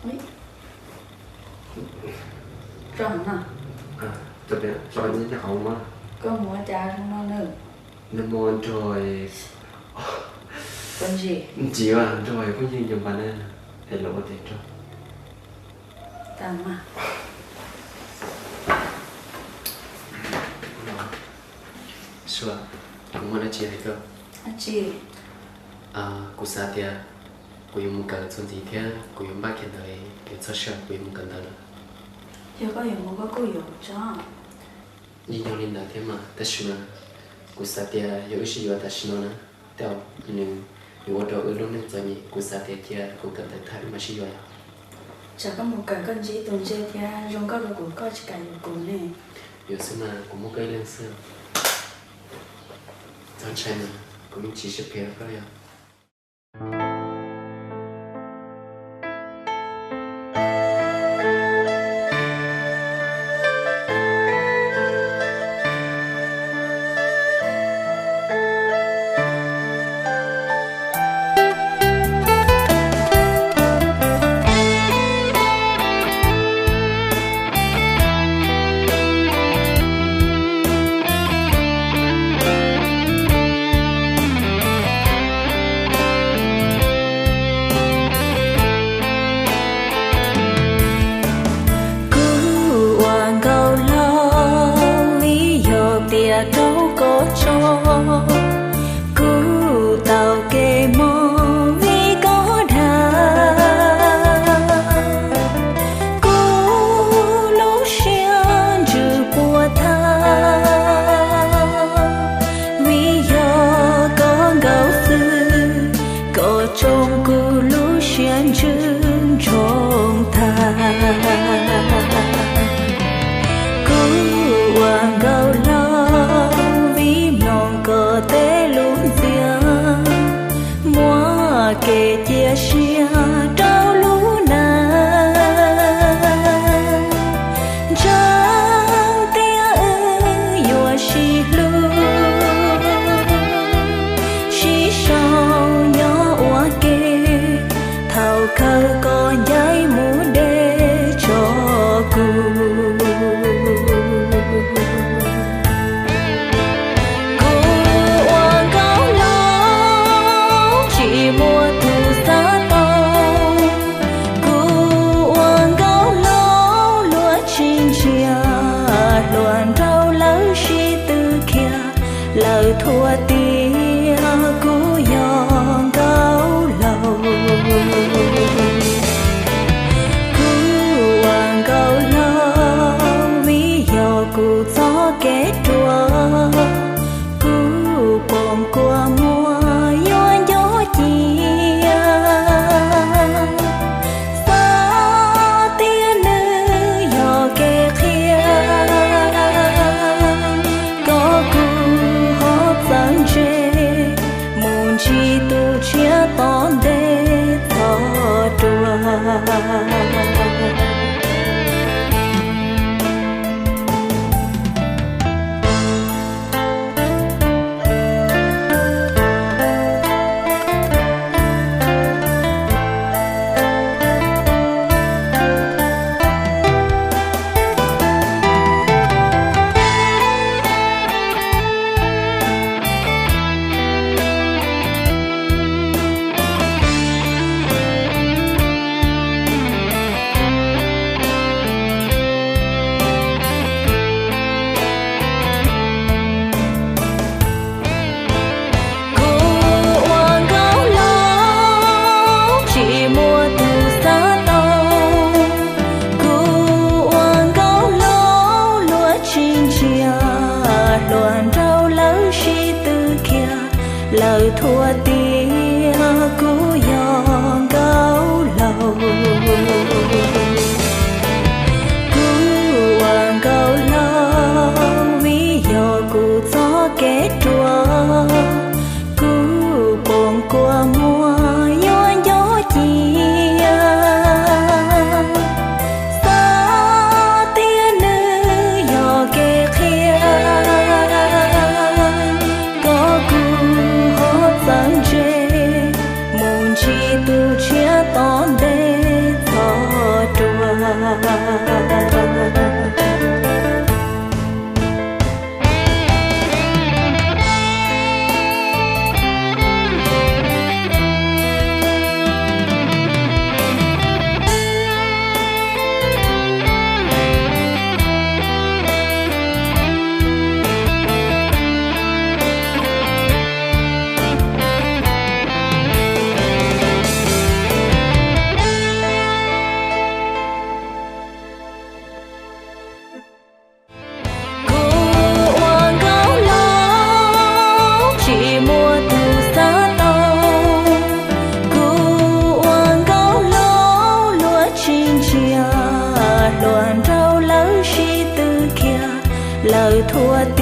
Ôi, tròn à? Chụp đấy, rồi như thế không mà. Có mua trà trong nó nữa. Nam mô anh rồi. Còn gì? Chị à, rồi có gì dùng bà nè. Để lộ tiền cho. Tạm à? Sure, cũng muốn nói chuyện hay cơ. Chị. Cô xa tia, cô dùng một cái chuyện gì thế, cô dùng ba kiện đời để cho sure cô dùng một cái đó. Giờ có dùng một cái cô dùng cho. Nhìn nhau lên đó thế mà, ta sure. Cô xa tia, yêu ý yêu ta sure nè. Theo, nhưng yêu đó ở lúc nên cho nhỉ, cô xa tia kia, cô cần phải thay mà sure. Chả có một cái con gì tồn dê thì dùng có cái của có chỉ cả dùng của này. Yêu xưa mà, cũng một cái lên xưa. Trong trái mà, cũng mình chỉ sẽ phê ra. Đâu có cho cứu tàu kê mò vì có đà cứu lũ xiên trừ bùa tha vì do có gấu sư có trong cứu lũ xiên trừ trong tha cứu hoàng gấu kể chia sẻ trao lũ nàng trăng tia yo shi lu shi sao nhỏ oa kê thao khâu có giấy mũ để cho cu lời thua tia của giòn gấu lầu thua